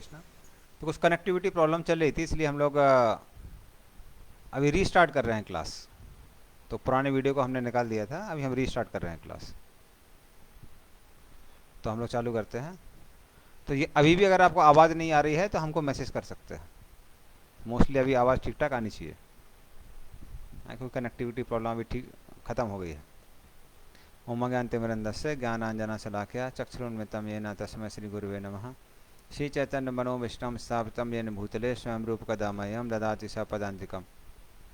कृष्णा। तो कुछ connectivity problem चल रही थी, इसलिए हम लोग अभी रीस्टार्ट कर रहे हैं क्लास। तो पुराने वीडियो को हमने निकाल दिया था, अभी हम रीस्टार्ट कर रहे हैं क्लास। तो हम लोग चालू करते हैं। तो ये अभी भी अगर आपको आवाज़ नहीं आ रही है तो हमको मैसेज कर सकते हैं। मोस्टली अभी आवाज़ ठीक ठाक आनी चाहिए, क्योंकि कनेक्टिविटी प्रॉब्लम अभी ठीक ख़त्म हो गई है। ओम ज्ञानतिमिरन्दस्य ज्ञानाञ्जनशलाकया चक्षुरुन्मिलितं येन तस्मै श्रीगुरुवे नमः। श्रीचैतन्यमनोभीष्टं स्थापितं येन भूतले स्वयं रूपकदा मह्यं ददाति स पदान्तिकं।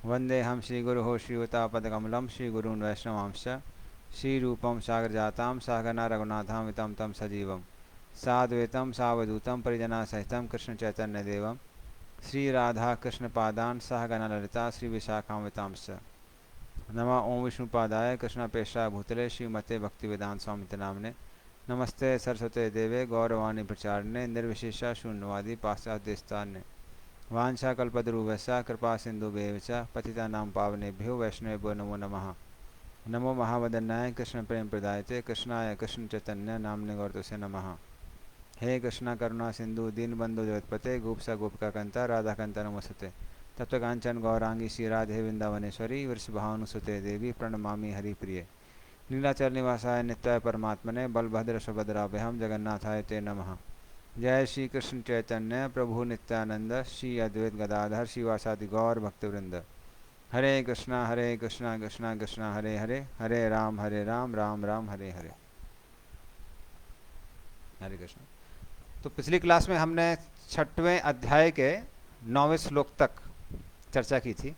वन्देऽहं श्रीगुरुः श्रीयुतापदकमलं श्रीगुरून् वैष्णवांश्च श्रीरूपं सागरजातां सहगना रघुनाथामितं तं सजीवं साद्वैतं सावधूतं परिजनसहितं कृष्णचैतन्यदेवं श्रीराधाकृष्णपादान् सहगना ललिता श्रीविशाखान्वितांश्च। नमः ओं विष्णुपादाय कृष्णप्रेष्ठाय भूतले श्रीमते भक्तिवेदांत स्वामी नामने। नमस्ते सरस्वते देवे गौरवाणी प्रचारणे निर्विशेषा शून्यवादी पाश्चात्यस्तान्य वाञ्छाकल्पतरुभ्यश्च कृपा सिन्धुभ्येव च पतितानां पावनेभ्यो वैष्णवेभ्यो नमो नमः। नमो महावदन्नाय कृष्ण प्रेम प्रदायते कृष्णाय कृष्ण चैतन्य नामने गौरतुसे नमः। हे कृष्णा करुणा सिंधु दीनबंधु जगत्पते गोपसा गोपिका कंता राधा कंता नमस्ते। तप्तकांचन गौरांगी श्री राधे वृंदावनेश्वरी वृषभानुसुते देवी प्रणमामि हरिप्रिय। नीलाचल निवासाय नित्याय परमात्मने बलभद्र सुभद्राभ्याम जगन्नाथाय ते नमः। जय श्री कृष्ण चैतन्य प्रभु नित्यानंद श्री अद्वैत गदाधर शिवासादि गौर भक्तवृंद। हरे कृष्णा कृष्णा कृष्णा हरे हरे, हरे राम राम राम हरे हरे। हरे कृष्ण। तो पिछली क्लास में हमने 6वें अध्याय के 9वें श्लोक तक चर्चा की थी।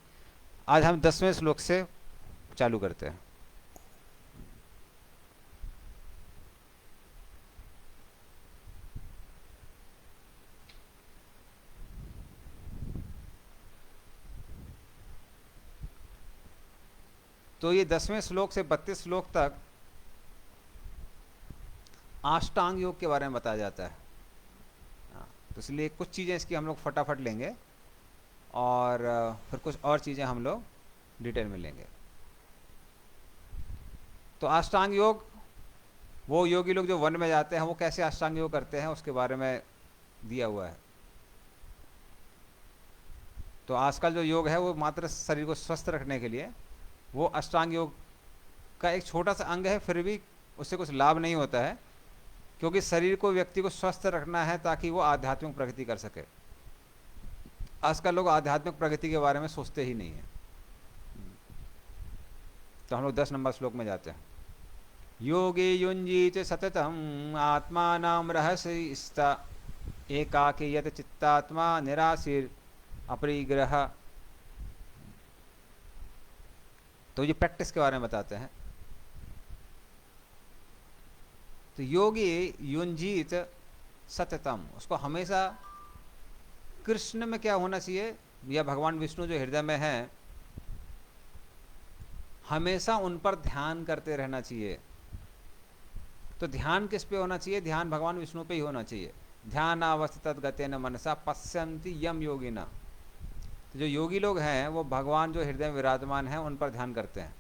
आज हम 10वें श्लोक से चालू करते हैं। तो ये 10वें श्लोक से 32 श्लोक तक अष्टांग योग के बारे में बताया जाता है। तो इसलिए कुछ चीज़ें इसकी हम लोग फटाफट लेंगे और फिर कुछ और चीज़ें हम लोग डिटेल में लेंगे। तो अष्टांग योग, वो योगी लोग जो वन में जाते हैं वो कैसे अष्टांग योग करते हैं उसके बारे में दिया हुआ है। तो आजकल जो योग है वो मात्र शरीर को स्वस्थ रखने के लिए, वो अष्टांग योग का एक छोटा सा अंग है, फिर भी उससे कुछ लाभ नहीं होता है, क्योंकि शरीर को, व्यक्ति को स्वस्थ रखना है ताकि वो आध्यात्मिक प्रगति कर सके। आजकल लोग आध्यात्मिक प्रगति के बारे में सोचते ही नहीं है। तो हम लोग 10 नंबर श्लोक में जाते हैं। योगी युंजीत सततम आत्मानां रहस्यस्ता एकाकी यत चित्तात्मा निराशीर अपरिग्रह। तो ये प्रैक्टिस के बारे में बताते हैं। तो योगी युंजीत सततम, उसको हमेशा कृष्ण में क्या होना चाहिए, या भगवान विष्णु जो हृदय में है, हमेशा उन पर ध्यान करते रहना चाहिए। तो ध्यान किस पे होना चाहिए? ध्यान भगवान विष्णु पे ही होना चाहिए। ध्यान अवस्थित गतेन मनसा पश्यन्ति यम योगिना। तो जो योगी लोग हैं वो भगवान जो हृदय में विराजमान हैं उन पर ध्यान करते हैं।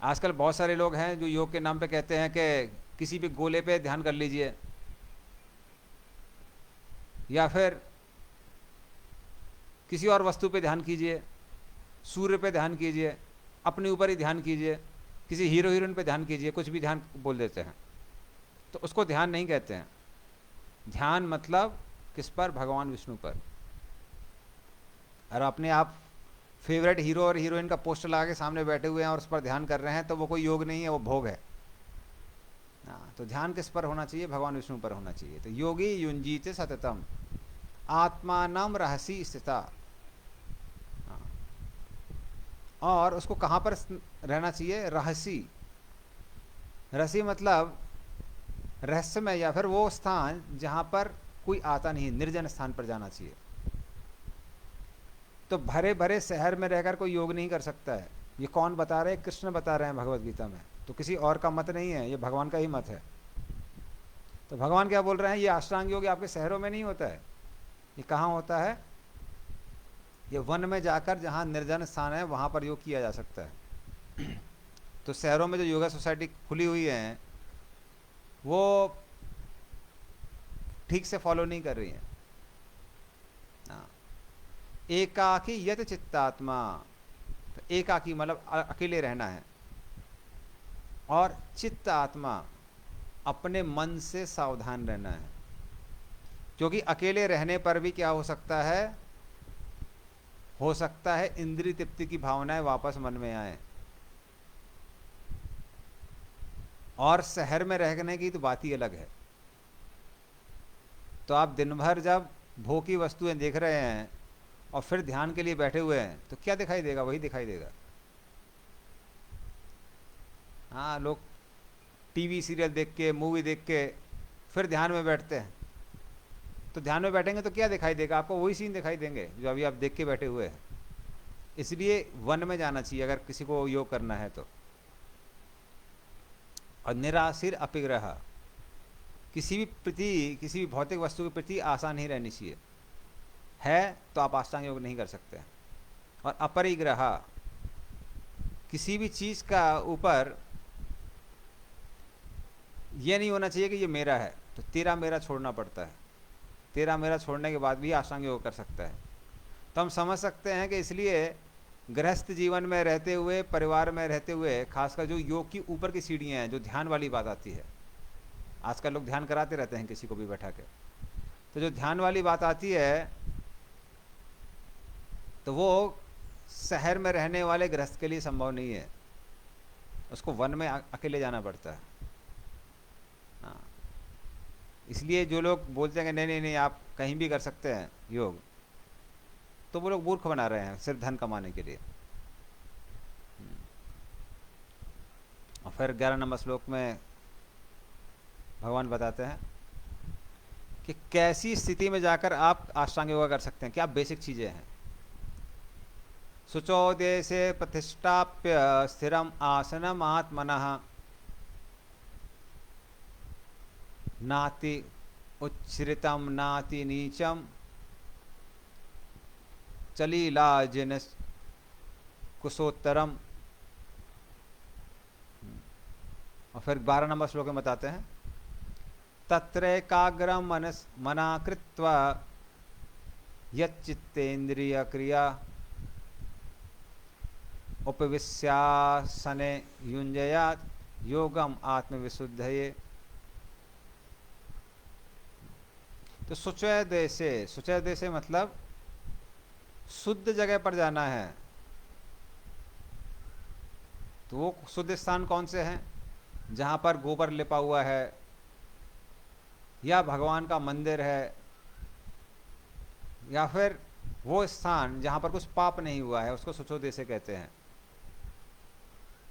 आजकल बहुत सारे लोग हैं जो योग के नाम पे कहते हैं कि किसी भी गोले पे ध्यान कर लीजिए, या फिर किसी और वस्तु पे ध्यान कीजिए, सूर्य पे ध्यान कीजिए, अपने ऊपर ही ध्यान कीजिए, किसी हीरो हीरोइन पे ध्यान कीजिए, कुछ भी ध्यान बोल देते हैं। तो उसको ध्यान नहीं कहते हैं। ध्यान मतलब किस पर? भगवान विष्णु पर। और अपने आप फेवरेट हीरो और हीरोइन का पोस्टर लगा के सामने बैठे हुए हैं और उस पर ध्यान कर रहे हैं, तो वो कोई योग नहीं है, वो भोग है। तो ध्यान किस पर होना चाहिए? भगवान विष्णु पर होना चाहिए। तो योगी युंजीत सततम आत्मानम रहसी स्थिता। और उसको कहाँ पर रहना चाहिए? रहसी। रहसी मतलब रहस्यमय, या फिर वो स्थान जहाँ पर कोई आता नहीं, निर्जन स्थान पर जाना चाहिए। तो भरे भरे शहर में रहकर कोई योग नहीं कर सकता है। ये कौन बता रहे हैं? कृष्ण बता रहे हैं भगवत गीता में। तो किसी और का मत नहीं है, ये भगवान का ही मत है। तो भगवान क्या बोल रहे हैं? ये अष्टांग योग आपके शहरों में नहीं होता है। ये कहाँ होता है? ये वन में जाकर, जहाँ निर्जन स्थान है वहाँ पर योग किया जा सकता है। तो शहरों में जो योगा सोसाइटी खुली हुई है वो ठीक से फॉलो नहीं कर रही हैं। एकाकी यत चित्तात्मा, तो एकाकी मतलब अकेले रहना है, और चित्त आत्मा अपने मन से सावधान रहना है। क्योंकि अकेले रहने पर भी क्या हो सकता है इंद्रिय तृप्ति की भावनाएं वापस मन में आए। और शहर में रहने की तो बात ही अलग है। तो आप दिन भर जब भोग की वस्तुएं देख रहे हैं और फिर ध्यान के लिए बैठे हुए हैं तो क्या दिखाई देगा? वही दिखाई देगा। हाँ, लोग टीवी सीरियल देख के, मूवी देख के फिर ध्यान में बैठते हैं। तो ध्यान में बैठेंगे तो क्या दिखाई देगा? आपको वही सीन दिखाई देंगे जो अभी आप देख के बैठे हुए हैं। इसलिए वन में जाना चाहिए अगर किसी को योग करना है तो। और निराशीर अपिग्रह, किसी भी भौतिक वस्तु के प्रति आशा नहीं रहनी चाहिए। है तो आप अष्टांग योग नहीं कर सकते। और अपरिग्रह, किसी भी चीज का ऊपर यह नहीं होना चाहिए कि ये मेरा है, तो तेरा मेरा छोड़ना पड़ता है। तेरा मेरा छोड़ने के बाद भी अष्टांग योग कर सकता है। तो हम समझ सकते हैं कि इसलिए गृहस्थ जीवन में रहते हुए, परिवार में रहते हुए, खासकर जो योग की ऊपर की सीढ़ियाँ हैं, जो ध्यान वाली बात आती है, आजकल लोग ध्यान कराते रहते हैं किसी को भी बैठा के, तो जो ध्यान वाली बात आती है तो वो शहर में रहने वाले गृहस्थ के लिए संभव नहीं है। उसको वन में अकेले जाना पड़ता है। हाँ, इसलिए जो लोग बोलते हैं कि नहीं नहीं नहीं आप कहीं भी कर सकते हैं योग, तो वो लोग मूर्ख बना रहे हैं सिर्फ धन कमाने के लिए। और फिर 11 नंबर श्लोक में भगवान बताते हैं कि कैसी स्थिति में जाकर आप अष्टांग योग कर सकते हैं, क्या बेसिक चीजें हैं। शुचो देशे प्रतिष्ठाप्य स्थिरम आसनम आत्मनः नाति उच्छ्रितम नाति नीचम चलीलाजिन कुशोत्तरम। और फिर 12 नंबर श्लोक में बताते हैं तत्रैकाग्रम मना कृत्वा यच्चित्तेन्द्रिय क्रिया उपविश्यासने युञ्जयात् योगम आत्मविशुद्धये। तो शुचय देशे मतलब शुद्ध जगह पर जाना है। तो वो शुद्ध स्थान कौन से हैं? जहाँ पर गोबर लिपा हुआ है, या भगवान का मंदिर है, या फिर वो स्थान जहाँ पर कुछ पाप नहीं हुआ है, उसको शुचोदेशे कहते हैं।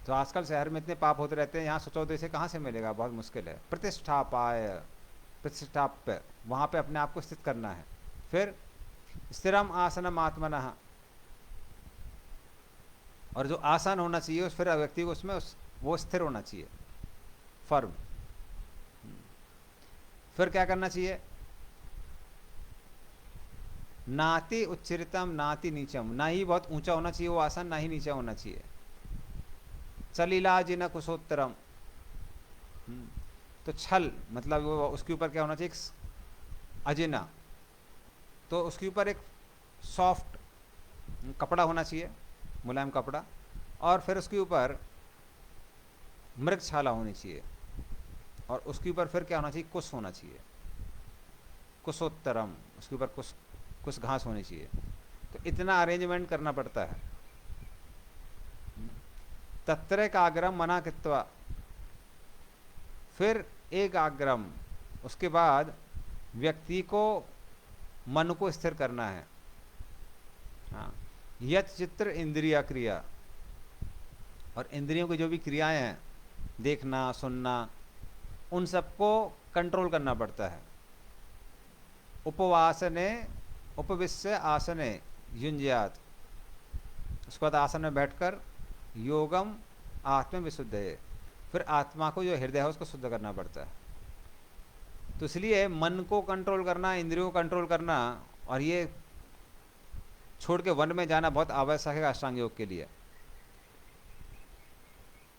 तो आजकल शहर में इतने पाप होते रहते हैं, यहाँ शुचोदेशे कहाँ से मिलेगा? बहुत मुश्किल है। प्रतिष्ठाप्य, वहाँ पे अपने आप को स्थित करना है। फिर स्थिरम आसनम आत्मनः, और जो आसन होना चाहिए उस फिर व्यक्ति को उसमें वो स्थिर होना चाहिए, फर्म। फिर क्या करना चाहिए? नाति उच्चरितम नाति नीचम, ना ही बहुत ऊंचा होना चाहिए वो आसन, ना ही नीचा होना चाहिए। चलीलाजिन कुशोत्तरम, तो छल मतलब वो उसके ऊपर क्या होना चाहिए? अजिना, तो उसके ऊपर एक सॉफ्ट कपड़ा होना चाहिए, मुलायम कपड़ा। और फिर उसके ऊपर मृगछाला होनी चाहिए, और उसके ऊपर फिर क्या होना चाहिए? कुश होना चाहिए, कुशोत्तरम, उसके ऊपर कुछ घास होनी चाहिए। तो इतना अरेंजमेंट करना पड़ता है। तत्रैकाग्रम मना कृत्वा, फिर एकाग्रम, उसके बाद व्यक्ति को मन को स्थिर करना है। हाँ, यत चित्र इंद्रिया क्रिया, और इंद्रियों की जो भी क्रियाएं हैं, देखना सुनना, उन सबको कंट्रोल करना पड़ता है। उपवासने उपविश्य आसने युञ्ज्यात्, उसके बाद आसन में बैठकर योगम आत्म विशुद्धये, फिर आत्मा को जो हृदय है उसको शुद्ध करना पड़ता है। तो इसलिए मन को कंट्रोल करना, इंद्रियों को कंट्रोल करना, और ये छोड़ के वन में जाना बहुत आवश्यक है अष्टांग योग के लिए।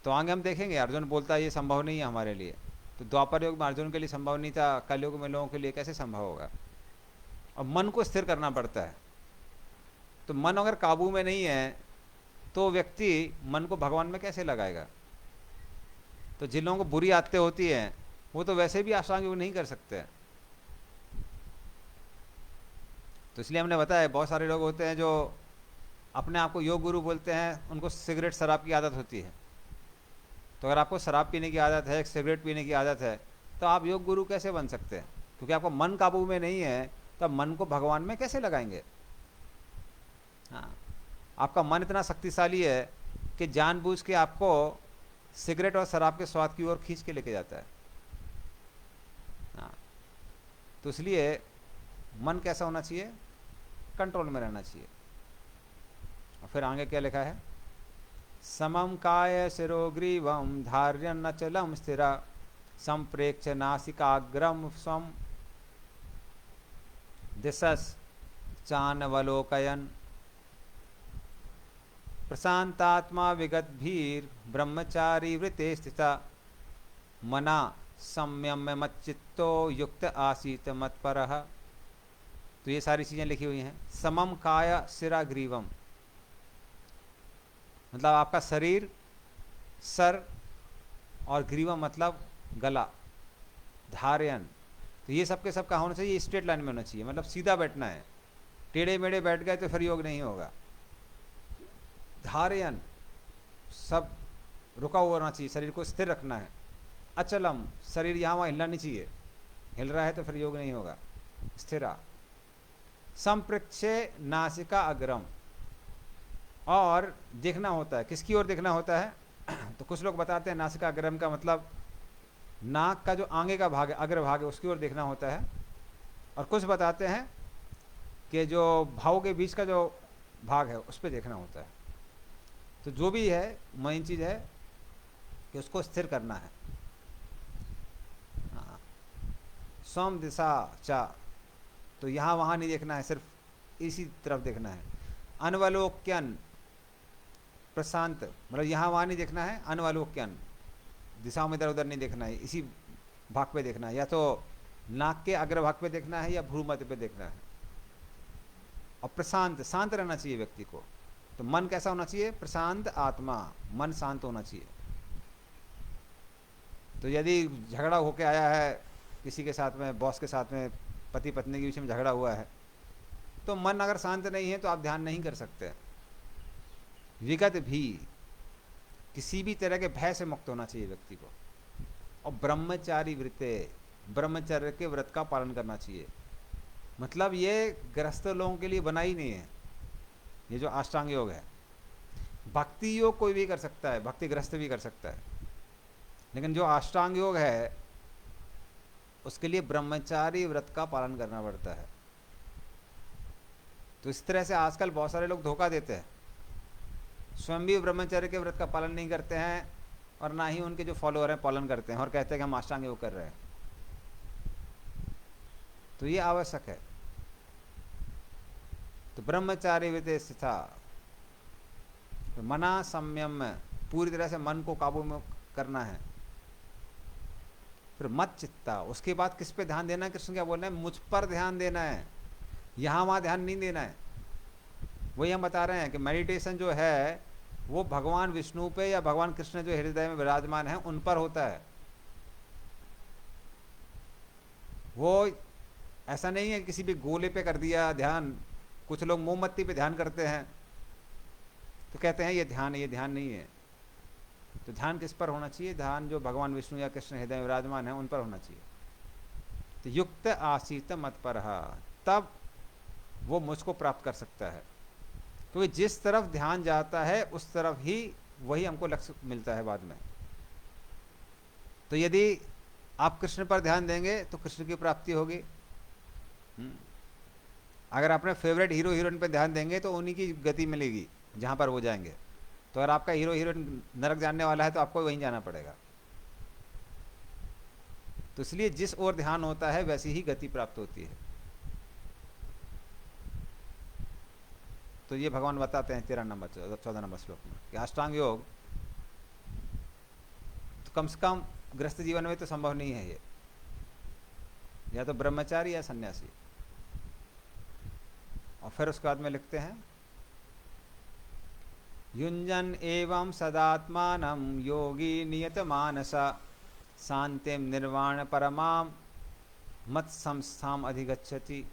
तो आगे हम देखेंगे, अर्जुन बोलता है ये संभव नहीं है हमारे लिए। तो द्वापर योग में अर्जुन के लिए संभव नहीं था, कलयुग में लोगों के लिए कैसे संभव होगा? और मन को स्थिर करना पड़ता है। तो मन अगर काबू में नहीं है तो व्यक्ति मन को भगवान में कैसे लगाएगा? तो जिन लोगों को बुरी आदतें होती हैं वो तो वैसे भी अष्टांग योग नहीं कर सकते। तो इसलिए हमने बताया बहुत सारे लोग होते हैं जो अपने आप को योग गुरु बोलते हैं, उनको सिगरेट शराब की आदत होती है। तो अगर आपको शराब पीने की आदत है, सिगरेट पीने की आदत है, तो आप योग गुरु कैसे बन सकते हैं? क्योंकि आपका मन काबू में नहीं है, तो आप मन को भगवान में कैसे लगाएंगे? हाँ, आपका मन इतना शक्तिशाली है कि जानबूझ के आपको सिगरेट और शराब के स्वाद की ओर खींच के लेके जाता है। हाँ, तो इसलिए मन कैसा होना चाहिए? कंट्रोल में रहना चाहिए। और फिर आगे क्या लिखा है? समम काय शिरोग्रीवम धार्यन्नचलम स्थिरा संप्रेक्ष नासिकाग्रम स्वम दिशस चानवलोकयन प्रशांतात्मा विगत भीर ब्रह्मचारी वृते स्थिता मना संयम्य मच्चित्तो युक्त आसीत मत्परः। तो ये सारी चीजें लिखी हुई हैं। समम काय शिरा ग्रीवम, मतलब आपका शरीर, सर, और ग्रीवम मतलब गला, धार्यन, तो ये सब के सब कहाँ होना चाहिए? स्ट्रेट लाइन में होना चाहिए, मतलब सीधा बैठना है। टेढ़े मेढ़े बैठ गए तो फिर योग नहीं होगा। धार्यन, सब रुका हुआ होना चाहिए, शरीर को स्थिर रखना है। अचलम, शरीर यहाँ वहाँ हिलना नहीं चाहिए, हिल रहा है तो फिर योग नहीं होगा। स्थिरा। संप्रेक्षे नासिका अग्रम, और देखना होता है, किसकी ओर देखना होता है? तो कुछ लोग बताते हैं नासिका अग्रम का मतलब नाक का जो आगे का भाग है, अग्र भाग है, उसकी ओर देखना होता है। और कुछ बताते हैं कि जो भाव के बीच का जो भाग है उस पर देखना होता है। तो जो भी है, मेन चीज़ है कि उसको स्थिर करना है। हाँ, सोम दिशा चा, तो यहाँ वहाँ नहीं देखना है, सिर्फ इसी तरफ देखना है। अनवलोक्यन, प्रशांत, मतलब यहाँ वहाँ नहीं देखना है। अनवलोक्यन, दिशाओं में इधर उधर नहीं देखना है, इसी भाग पे देखना है, या तो नाक के अग्र भाग पे देखना है या भ्रूमध्य पे देखना है। और प्रशांत, शांत रहना चाहिए व्यक्ति को। तो मन कैसा होना चाहिए? प्रशांत आत्मा, मन शांत होना चाहिए। तो यदि झगड़ा होके आया है किसी के साथ में, बॉस के साथ में, पति पत्नी के बीच में झगड़ा हुआ है, तो मन अगर शांत नहीं है तो आप ध्यान नहीं कर सकते। विगत भी, किसी भी तरह के भय से मुक्त होना चाहिए व्यक्ति को। और ब्रह्मचारी व्रते, ब्रह्मचर्य के व्रत का पालन करना चाहिए। मतलब ये गृहस्थ लोगों के लिए बना ही नहीं है ये जो अष्टांग योग है। भक्ति योग कोई भी कर सकता है, भक्ति गृहस्थ भी कर सकता है, लेकिन जो अष्टांग योग है उसके लिए ब्रह्मचारी व्रत का पालन करना पड़ता है। तो इस तरह से आजकल बहुत सारे लोग धोखा देते हैं, स्वयं भी ब्रह्मचर्य के व्रत का पालन नहीं करते हैं और ना ही उनके जो फॉलोअर हैं पालन करते हैं, और कहते हैं कि हम अष्टांग योग कर रहे हैं। तो ये आवश्यक है। तो ब्रह्मचारी व्रते स्थिता, तो मना संयम में पूरी तरह से मन को काबू में करना है। फिर मत चित्ता, उसके बाद किस पे ध्यान देना है? कृष्ण क्या बोल रहे हैं? मुझ पर ध्यान देना है, यहाँ वहाँ ध्यान नहीं देना है। वही हम बता रहे हैं कि मेडिटेशन जो है वो भगवान विष्णु पे या भगवान कृष्ण जो हृदय में विराजमान है उन पर होता है। वो ऐसा नहीं है किसी भी गोले पे कर दिया ध्यान। कुछ लोग मोमबत्ती पे ध्यान करते हैं तो कहते हैं ये ध्यान है, ये ध्यान नहीं है। तो ध्यान किस पर होना चाहिए? ध्यान जो भगवान विष्णु या कृष्ण हृदय में विराजमान है उन पर होना चाहिए। तो युक्त आसीत मत पर, तब वो मुझको प्राप्त कर सकता है। क्योंकि जिस तरफ ध्यान जाता है उस तरफ ही वही हमको लक्ष्य मिलता है बाद में। तो यदि आप कृष्ण पर ध्यान देंगे तो कृष्ण की प्राप्ति होगी। अगर अपने फेवरेट हीरो हीरोइन पर ध्यान देंगे तो उन्हीं की गति मिलेगी जहां पर वो जाएंगे। तो अगर आपका हीरो हीरोइन नरक जाने वाला है तो आपको वहीं जाना पड़ेगा। तो इसलिए जिस ओर ध्यान होता है वैसी ही गति प्राप्त होती है। तो ये भगवान बताते हैं 13 नंबर 14 नंबर श्लोक में कि अष्टांग योग तो कम से कम गृहस्थ जीवन में तो संभव नहीं है ये, या तो ब्रह्मचारी या सन्यासी। और फिर उसके बाद में लिखते हैं युञ्जन एवं सदात्मानं योगी नियतमानसा शांतिम निर्वाण परमाम मत संस्थाम अधिगच्छति।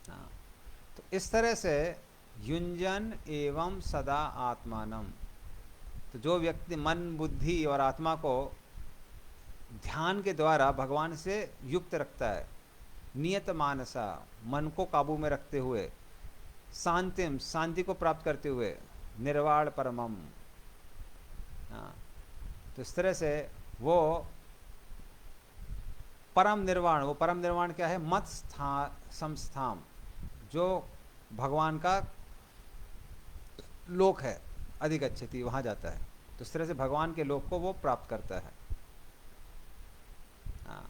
हाँ, तो इस तरह से युञ्जन एवं सदा आत्मानम, तो जो व्यक्ति मन बुद्धि और आत्मा को ध्यान के द्वारा भगवान से युक्त रखता है, नियत मानसा मन को काबू में रखते हुए, शांतिम शांति को प्राप्त करते हुए, निर्वाण परमम, हाँ, तो इस तरह से वो परम निर्वाण, वो परम निर्वाण क्या है? मत संस्थाम, जो भगवान का लोक है, अधिगच्छति, वहां जाता है। तो इस तरह से भगवान के लोक को वो प्राप्त करता है। हाँ,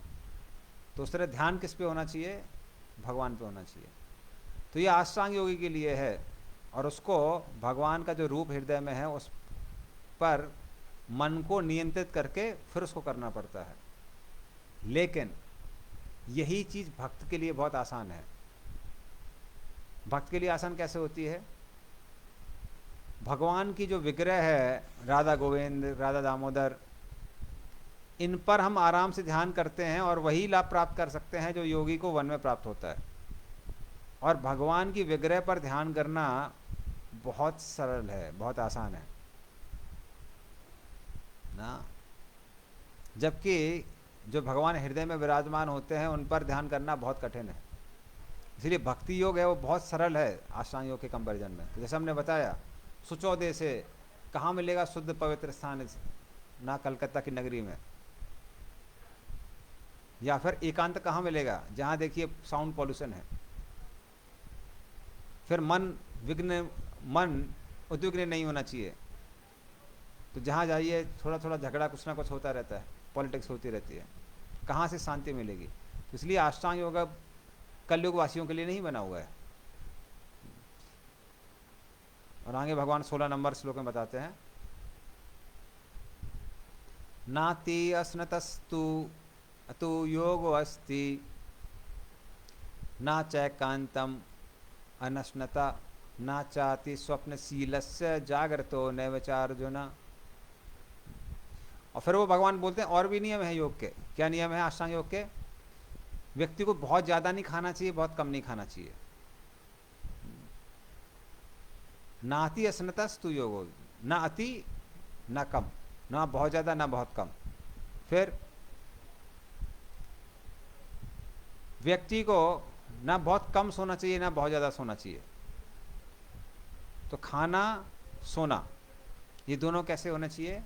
तो उस तरह ध्यान किस पे होना चाहिए? भगवान पे होना चाहिए। तो ये अष्टांग योगी के लिए है, और उसको भगवान का जो रूप हृदय में है उस पर मन को नियंत्रित करके फिर उसको करना पड़ता है। लेकिन यही चीज भक्त के लिए बहुत आसान है। भक्त के लिए आसान कैसे होती है? भगवान की जो विग्रह है, राधा गोविंद, राधा दामोदर, इन पर हम आराम से ध्यान करते हैं और वही लाभ प्राप्त कर सकते हैं जो योगी को वन में प्राप्त होता है। और भगवान की विग्रह पर ध्यान करना बहुत सरल है, बहुत आसान है ना। जबकि जो भगवान हृदय में विराजमान होते हैं उन पर ध्यान करना बहुत कठिन है। इसलिए भक्ति योग है वो बहुत सरल है अष्टांग योग के कंपैरिजन में। तो जैसे हमने बताया, सुचौदे से कहाँ मिलेगा शुद्ध पवित्र स्थान? ना कलकत्ता की नगरी में। या फिर एकांत कहाँ मिलेगा? जहाँ देखिए साउंड पॉल्यूशन है। फिर मन उद्विग्न नहीं होना चाहिए। तो जहाँ जाइए थोड़ा थोड़ा झगड़ा कुछ ना कुछ होता रहता है, पॉलिटिक्स होती रहती है, कहाँ से शांति मिलेगी? तो इसलिए अष्टांग योग कलयुग वासियों के लिए नहीं बना हुआ है। और आगे भगवान 16 नंबर श्लोक में बताते हैं, नाति अस्नतस्तु अतु योगो अस्ति ना चैकांतम अनश्नता ना चाति स्वप्नशीलस्य जागृतो नैव च अर्जुन। और फिर वो भगवान बोलते हैं और भी नियम है योग के। क्या नियम है अष्टांग योग के? व्यक्ति को बहुत ज्यादा नहीं खाना चाहिए, बहुत कम नहीं खाना चाहिए। नाति अस्नतस्तु योगो, ना अति ना कम, ना बहुत ज्यादा ना बहुत कम। फिर व्यक्ति को ना बहुत कम सोना चाहिए ना बहुत ज्यादा सोना चाहिए। तो खाना सोना ये दोनों कैसे होने चाहिए?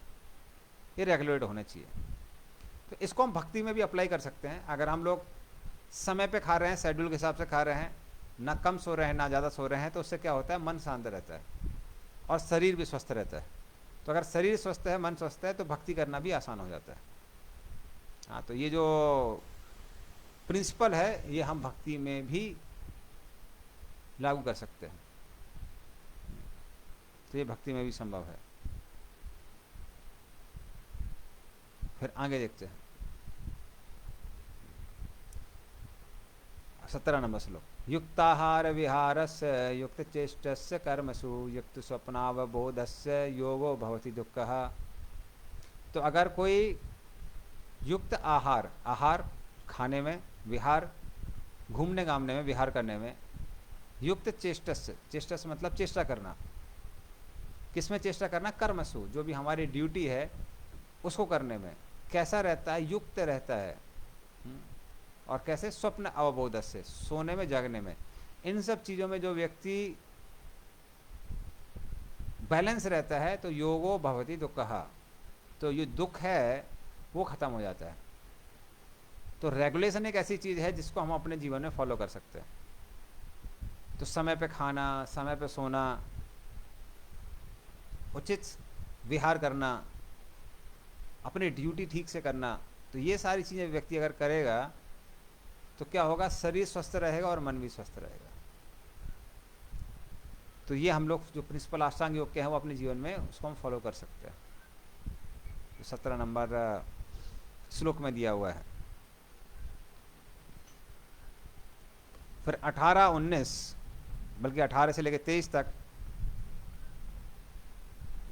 ये रेगुलेट होने चाहिए। तो इसको हम भक्ति में भी अप्लाई कर सकते हैं। अगर हम लोग समय पे खा रहे हैं, शेड्यूल के हिसाब से खा रहे हैं, ना कम सो रहे हैं ना ज़्यादा सो रहे हैं, तो उससे क्या होता है? मन शांत रहता है और शरीर भी स्वस्थ रहता है। तो अगर शरीर स्वस्थ है, मन स्वस्थ है, तो भक्ति करना भी आसान हो जाता है। हाँ, तो ये जो प्रिंसिपल है ये हम भक्ति में भी लागू कर सकते हैं। तो ये भक्ति में भी संभव है। फिर आगे देखते हैं 17 नंबर श्लोक, युक्ताहार विहारस्य युक्त चेष्टस्य कर्मसु युक्त स्वप्नावबोधस्य योगो भवति दुःखः। तो अगर कोई युक्त आहार, आहार खाने में, विहार घूमने घामने में, विहार करने में, युक्त चेष्टस्य, चेष्टस्य मतलब चेष्टा करना। किसमें चेष्टा करना? कर्मसु, जो भी हमारी ड्यूटी है उसको करने में कैसा रहता है? युक्त रहता है। और कैसे? स्वप्न अवबोध से, सोने में जागने में, इन सब चीजों में जो व्यक्ति बैलेंस रहता है तो योगो भवति दुःखः, तो ये दुख है वो खत्म हो जाता है। तो रेगुलेशन एक ऐसी चीज है जिसको हम अपने जीवन में फॉलो कर सकते हैं। तो समय पे खाना, समय पे सोना, उचित विहार करना, अपनी ड्यूटी ठीक से करना, तो ये सारी चीजें व्यक्ति अगर करेगा तो क्या होगा? शरीर स्वस्थ रहेगा और मन भी स्वस्थ रहेगा। तो ये हम लोग जो प्रिंसिपल अष्टांग योग के हैं वो अपने जीवन में उसको हम फॉलो कर सकते हैं। तो 17 नंबर श्लोक में दिया हुआ है। फिर 18-19 बल्कि 18 से लेकर 23 तक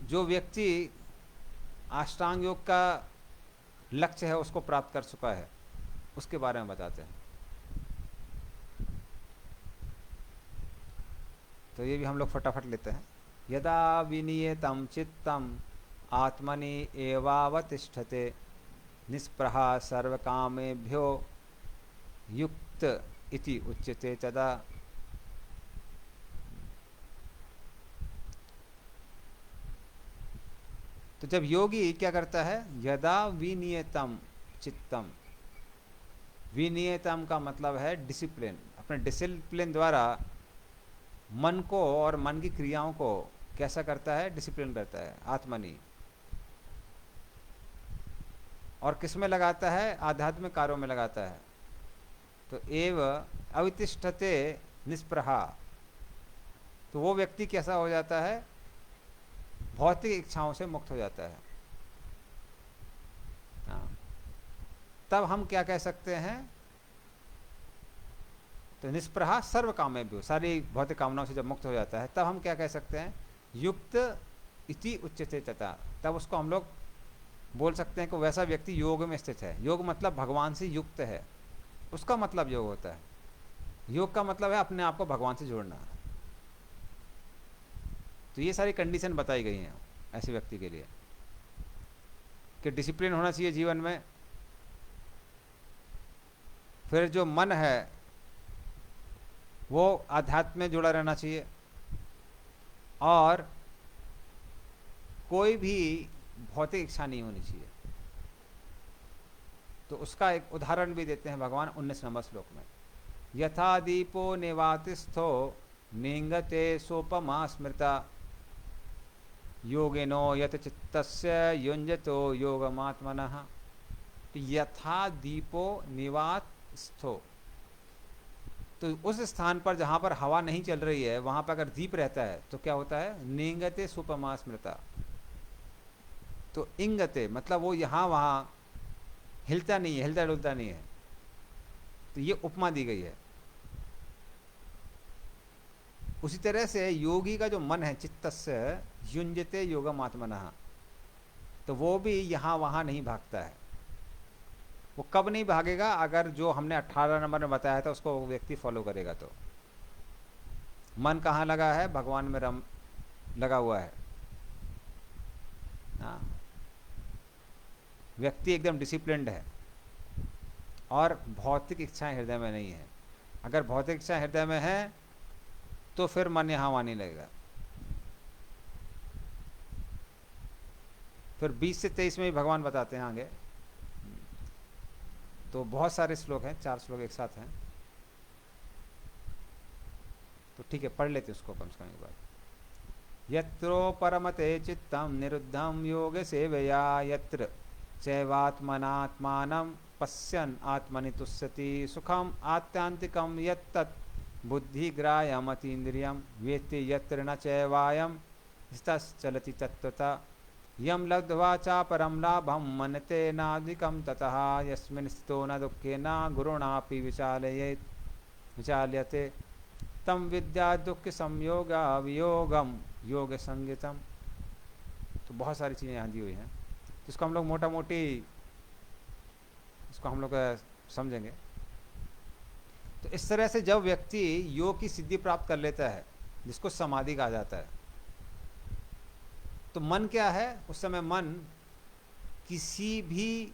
जो व्यक्ति अष्टांग योग का लक्ष्य है उसको प्राप्त कर चुका है उसके बारे में बताते हैं। तो ये भी हम लोग फटाफट लेते हैं। यदा विनियतम चित्तम आत्मनि एवावतिष्ठते निष्प्रहा सर्वकामेभ्यो युक्त इति उच्यते तदा। तो जब योगी क्या करता है, यदा विनियतम चित्तम, विनियतम का मतलब है डिसिप्लिन, अपने डिसिप्लिन द्वारा मन को और मन की क्रियाओं को कैसा करता है, डिसिप्लिन करता है आत्मनि, और किस में लगाता है, आध्यात्मिक कार्यों में लगाता है। तो एव अवितिष्ठते निष्प्रहा, तो वो व्यक्ति कैसा हो जाता है, भौतिक इच्छाओं से मुक्त हो जाता है। हाँ। तब हम क्या कह सकते हैं, तो निष्प्रहा सर्व कामेभ्यो, सारी भौतिक कामनाओं से जब मुक्त हो जाता है तब हम क्या कह सकते हैं, युक्त इति उच्यते तथा, तब उसको हम लोग बोल सकते हैं कि वैसा व्यक्ति योग में स्थित है। योग मतलब भगवान से युक्त है, उसका मतलब योग होता है। योग का मतलब है अपने आप को भगवान से जोड़ना। तो ये सारी कंडीशन बताई गई हैं ऐसे व्यक्ति के लिए कि डिसिप्लिन होना चाहिए जीवन में, फिर जो मन है वो आध्यात्म में जुड़ा रहना चाहिए, और कोई भी भौतिक इच्छा नहीं होनी चाहिए। तो उसका एक उदाहरण भी देते हैं भगवान 19 नंबर श्लोक में। यथा दीपो निवातिस्थो निंगते सोपमा स्मृता योगिनो यत चित्तस्य युञ्जतो योगमात्मनः। तो यथा दीपो निवातिस्थो, तो उस स्थान पर जहाँ पर हवा नहीं चल रही है वहाँ पर अगर दीप रहता है तो क्या होता है, निंगते सुपमा स्मृता। तो इंगते मतलब वो यहाँ वहाँ हिलता नहीं है, हिलता डुलता नहीं है। तो ये उपमा दी गई है। उसी तरह से योगी का जो मन है, चित्तस्य युञ्जते योगम आत्मनः, तो वो भी यहाँ वहाँ नहीं भागता है। वो कब नहीं भागेगा, अगर जो हमने 18 नंबर में बताया था उसको वो व्यक्ति फॉलो करेगा। तो मन कहाँ लगा है, भगवान में लगा हुआ है। हाँ, व्यक्ति एकदम डिसिप्लिन्ड है और भौतिक इच्छाएं हृदय में नहीं है। अगर भौतिक इच्छाएं हृदय में है तो फिर मन यहाँ वहाँ नहीं लगेगा। फिर 20 से 23 में ही भगवान बताते हैं आगे। तो बहुत सारे श्लोक हैं, 4 श्लोक एक साथ हैं, तो ठीक है पढ़ लेते उसको कम से कम एक बार। यत्रो परमते चित्तम निरुद्धम योग सेवया यत्र चैवात्मनात्मानं पश्यन् आत्मनि तुष्यति सुखम आत्यांतिकम यत्तत् बुद्धिग्राह्यमतीन्द्रियं वेत्ति यत्र न चैवायं स्थितश्चलति तत्त्वतः यम लब्ध्वा चापरं लाभं मनते नाधिकं ततः यस्मिन् स्थितो न दुःखेन गुरुणापि विचाल्यते तम विद्या दुःख संयोगा वियोगम योग संगीतम। तो बहुत सारी चीज़ें यहाँ दी हुई हैं, जिसको हम लोग मोटा मोटी इसको हम लोग समझेंगे। तो इस तरह से जब व्यक्ति योग की सिद्धि प्राप्त कर लेता है, जिसको समाधि कहा जाता है, तो मन क्या है, उस समय मन किसी भी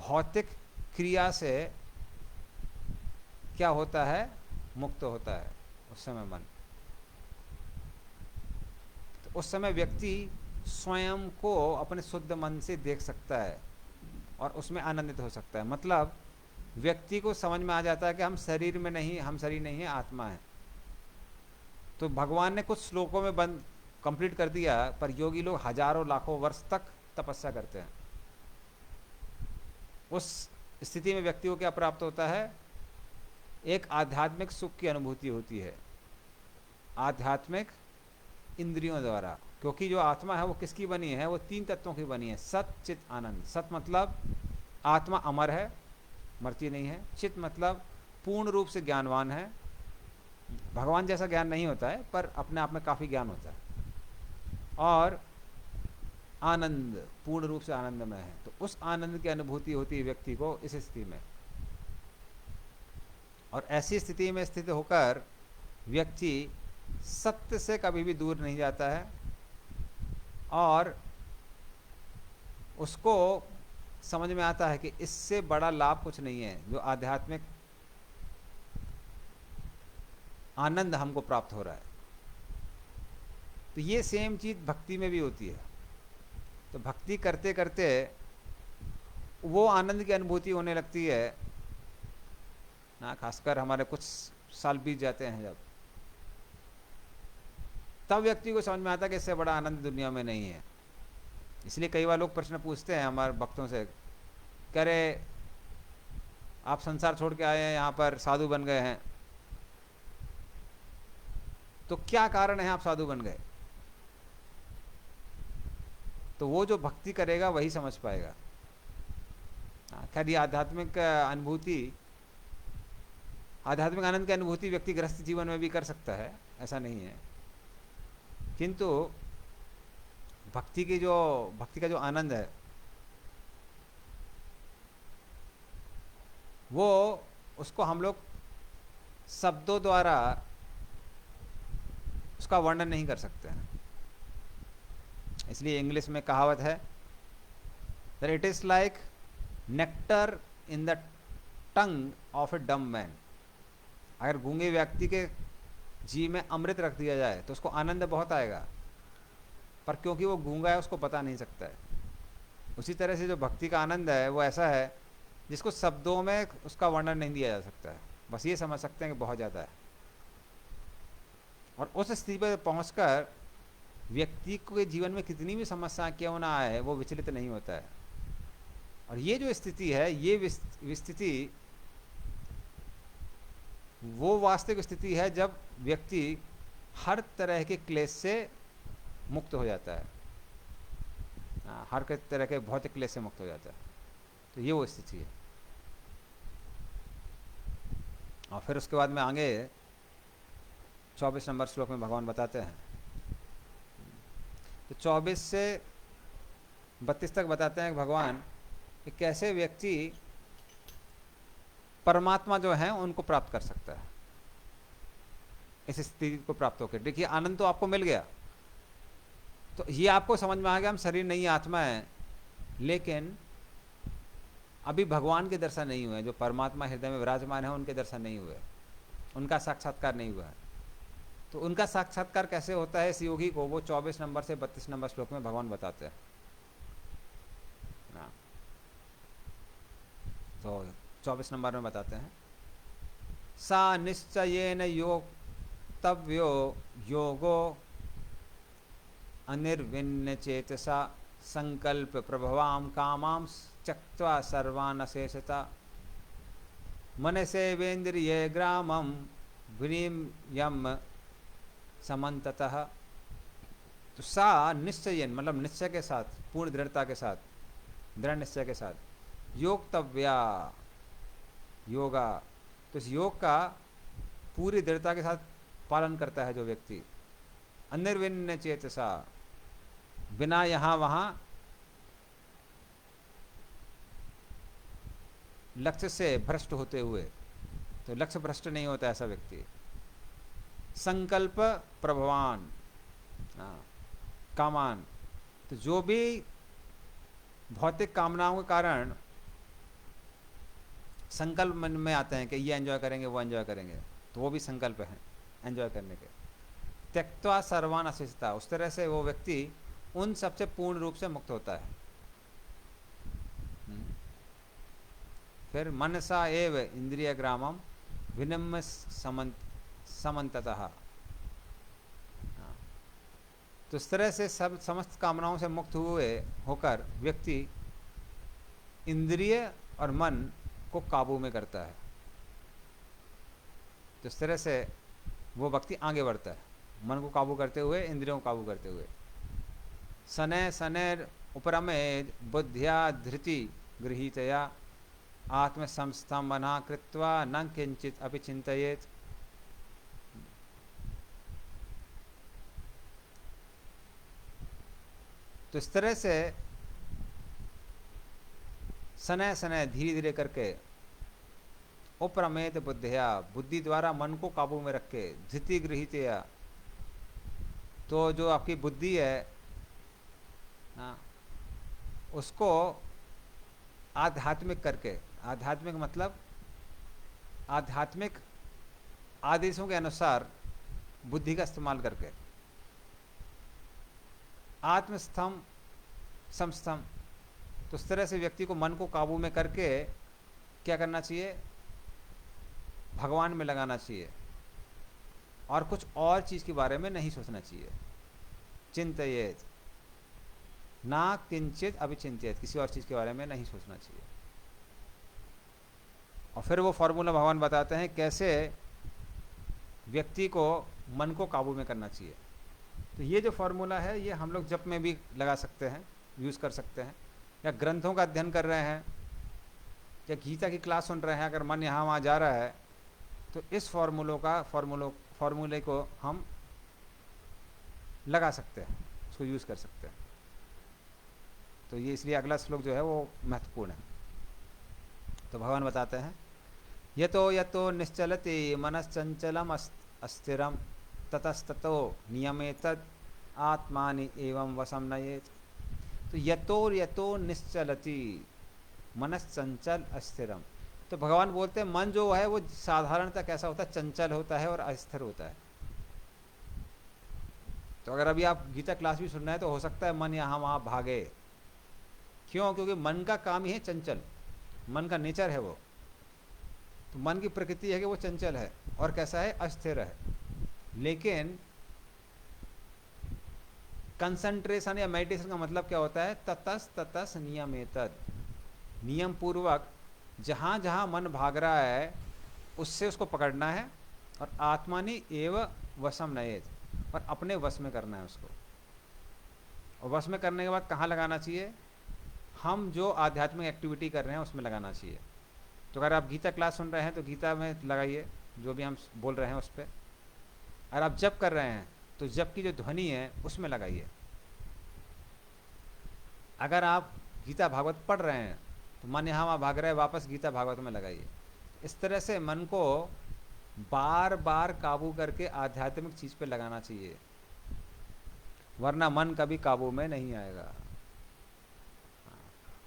भौतिक क्रिया से क्या होता है, मुक्त होता है उस समय मन। तो उस समय व्यक्ति स्वयं को अपने शुद्ध मन से देख सकता है और उसमें आनंदित हो सकता है। मतलब व्यक्ति को समझ में आ जाता है कि हम शरीर में नहीं, हम शरीर नहीं है, आत्मा है। तो भगवान ने कुछ श्लोकों में बंद कंप्लीट कर दिया, पर योगी लोग हजारों लाखों वर्ष तक तपस्या करते हैं। उस स्थिति में व्यक्ति को क्या प्राप्त होता है, एक आध्यात्मिक सुख की अनुभूति होती है, आध्यात्मिक इंद्रियों द्वारा। क्योंकि जो आत्मा है वो किसकी बनी है, वो 3 तत्वों की बनी है, सत चित आनंद। सत मतलब आत्मा अमर है, मरती नहीं है। चित मतलब पूर्ण रूप से ज्ञानवान है। भगवान जैसा ज्ञान नहीं होता है, पर अपने आप में काफ़ी ज्ञान होता है। और आनंद, पूर्ण रूप से आनंद में है, तो उस आनंद की अनुभूति होती है व्यक्ति को इस स्थिति में। और ऐसी स्थिति में स्थित होकर व्यक्ति सत्य से कभी भी दूर नहीं जाता है, और उसको समझ में आता है कि इससे बड़ा लाभ कुछ नहीं है जो आध्यात्मिक आनंद हमको प्राप्त हो रहा है। तो ये सेम चीज भक्ति में भी होती है। तो भक्ति करते करते वो आनंद की अनुभूति होने लगती है ना, खासकर हमारे कुछ साल बीत जाते हैं जब, तब व्यक्ति को समझ में आता है कि इससे बड़ा आनंद दुनिया में नहीं है। इसलिए कई बार लोग प्रश्न पूछते हैं हमारे भक्तों से, कह रहे आप संसार छोड़ के आए हैं, यहाँ पर साधु बन गए हैं, तो क्या कारण है आप साधु बन गए? तो वो जो भक्ति करेगा वही समझ पाएगा। खैर ये आध्यात्मिक अनुभूति, आध्यात्मिक आनंद की अनुभूति व्यक्ति गृहस्थ जीवन में भी कर सकता है, ऐसा नहीं है। किंतु भक्ति का जो आनंद है वो, उसको हम लोग शब्दों द्वारा उसका वर्णन नहीं कर सकते हैं। इसलिए इंग्लिश में कहावत है that it is like nectar in the tongue of a dumb man। अगर गूंगे व्यक्ति के जी में अमृत रख दिया जाए तो उसको आनंद बहुत आएगा, पर क्योंकि वो गूंगा है उसको पता नहीं सकता है। उसी तरह से जो भक्ति का आनंद है वो ऐसा है जिसको शब्दों में उसका वर्णन नहीं दिया जा सकता है, बस ये समझ सकते हैं कि बहुत ज़्यादा है। और उस स्थिति पर पहुंचकर व्यक्ति के जीवन में कितनी भी समस्या क्यों ना आए वो विचलित नहीं होता है। और ये जो स्थिति है, ये स्थिति वो वास्तविक स्थिति है जब व्यक्ति हर तरह के क्लेश से मुक्त हो जाता है, हर तरह के भौतिक क्लेश से मुक्त हो जाता है। तो ये वो स्थिति है। और फिर उसके बाद में आगे 24 नंबर श्लोक में भगवान बताते हैं, तो 24 से 32 तक बताते हैं भगवान कि कैसे व्यक्ति परमात्मा जो है उनको प्राप्त कर सकता है इस स्थिति को प्राप्त होकर। देखिए आनंद तो आपको मिल गया, तो ये आपको समझ में आ गया हम शरीर नहीं आत्मा है, लेकिन अभी भगवान के दर्शन नहीं हुए। जो परमात्मा हृदय में विराजमान है उनके दर्शन नहीं हुए, उनका साक्षात्कार नहीं हुआ है। तो उनका साक्षात्कार कैसे होता है इस योगी को, वो 24 नंबर से 32 नंबर श्लोक में भगवान बताते हैं ना। तो 24 नंबर में बताते हैं, सा निश्चयेन योक्तव्यो योगो अनिर्विण्य चेतसा संकल्प प्रभवाम कामां त्यक्त्वा सर्वान् अशेषता मनसेवेन्द्रिये ग्रामं विनियम्य समन्ततः। तो सा निश्चयन मतलब निश्चय के साथ, पूर्ण दृढ़ता के साथ, दृढ़ निश्चय के साथ, योक्तव्या योगा, तो इस योग का पूरी दृढ़ता के साथ पालन करता है जो व्यक्ति, अनिर्विण्य चेतसा, बिना यहाँ वहाँ लक्ष्य से भ्रष्ट होते हुए, तो लक्ष्य भ्रष्ट नहीं होता ऐसा व्यक्ति। संकल्प प्रभवान कामान, तो जो भी भौतिक कामनाओं के कारण संकल्प मन में आते हैं कि ये एंजॉय करेंगे वो एंजॉय करेंगे, तो वो भी संकल्प हैं एंजॉय करने के। त्यक्त्वा सर्वान् अशेषता, उस तरह से वो व्यक्ति उन सबसे पूर्ण रूप से मुक्त होता है। फिर मनसा एव इंद्रिय ग्रामम विनम्य समन्ततः, तो इस तरह से सब समस्त कामनाओं से मुक्त हुए होकर व्यक्ति इंद्रिय और मन को काबू में करता है। तो इस तरह से वो व्यक्ति आगे बढ़ता है, मन को काबू करते हुए, इंद्रियों को काबू करते हुए। शनै शनैर उपरमे बुद्धिया धृति गृहीतया आत्मसंस्थम मना कृत्वा न किंचित अपि चिंतयेत। तो इस तरह से शनैः शनैः धीरे धीरे करके अप्रमेद बुद्धिया, बुद्धि द्वारा मन को काबू में रख के, धृति गृहीतया, तो जो आपकी बुद्धि है ना, उसको आध्यात्मिक करके, आध्यात्मिक मतलब आध्यात्मिक आदेशों के अनुसार बुद्धि का इस्तेमाल करके, आत्मस्थम समस्थम, तो उस तरह से व्यक्ति को मन को काबू में करके क्या करना चाहिए, भगवान में लगाना चाहिए और कुछ और चीज के बारे में नहीं सोचना चाहिए। चिंतयेत ना किंचित अभिचिंतित, किसी और चीज के बारे में नहीं सोचना चाहिए। और फिर वो फॉर्मूला भगवान बताते हैं कैसे व्यक्ति को मन को काबू में करना चाहिए। तो ये जो फॉर्मूला है ये हम लोग जप में भी लगा सकते हैं, यूज़ कर सकते हैं, या ग्रंथों का अध्ययन कर रहे हैं या गीता की क्लास सुन रहे हैं, अगर मन यहाँ वहाँ जा रहा है तो इस फॉर्मूले को हम लगा सकते हैं, उसको यूज़ कर सकते हैं। तो ये इसलिए अगला श्लोक जो है वो महत्वपूर्ण है। तो भगवान बताते हैं यतो यतो निश्चलते मनश्चंचलम अस्थिरम ततस्ततो नियमेतद आत्मानि एवं वशम नयेत। तो यतो निश्चलति मनश्चंचल अस्थिरम, तो भगवान बोलते हैं मन जो है वो साधारणतः कैसा होता है, चंचल होता है और अस्थिर होता है। तो अगर अभी आप गीता क्लास भी सुन रहे हैं तो हो सकता है मन यहाँ वहाँ भागे। क्यों? क्योंकि मन का काम ही है चंचल, मन का नेचर है वो। तो मन की प्रकृति है कि वो चंचल है और कैसा है, अस्थिर है। लेकिन कंसंट्रेशन या मेडिटेशन का मतलब क्या होता है, ततस ततस नियमेतद, नियम पूर्वक जहाँ जहाँ मन भाग रहा है उससे उसको पकड़ना है और आत्मानि एव वशम नयेत, और अपने वश में करना है उसको। और वश में करने के बाद कहाँ लगाना चाहिए, हम जो आध्यात्मिक एक्टिविटी कर रहे हैं उसमें लगाना चाहिए। तो अगर आप गीता क्लास सुन रहे हैं तो गीता में लगाइए, जो भी हम बोल रहे हैं उस पर। अगर आप जप कर रहे हैं तो जप की जो ध्वनि है उसमें लगाइए। अगर आप गीता भागवत पढ़ रहे हैं तो मन यहाँ वहाँ भाग रहा है, वापस गीता भागवत में लगाइए। इस तरह से मन को बार बार काबू करके आध्यात्मिक चीज़ पे लगाना चाहिए, वरना मन कभी काबू में नहीं आएगा।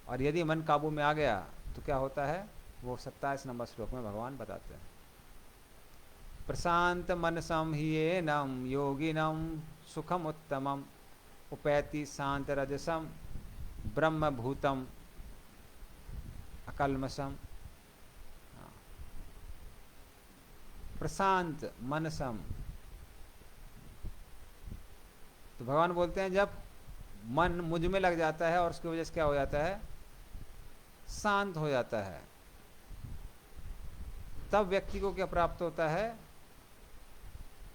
और यदि मन काबू में आ गया तो क्या होता है, वो 27 नंबर श्लोक में भगवान बताते हैं। प्रशांत मनसम ह्येनं योगिनं सुखम उत्तमम उपैति शांत रजसम ब्रह्म भूतम अकल्मषम। प्रशांत मनसम, तो भगवान बोलते हैं जब मन मुझ में लग जाता है और उसकी वजह से क्या हो जाता है, शांत हो जाता है, तब व्यक्ति को क्या प्राप्त होता है,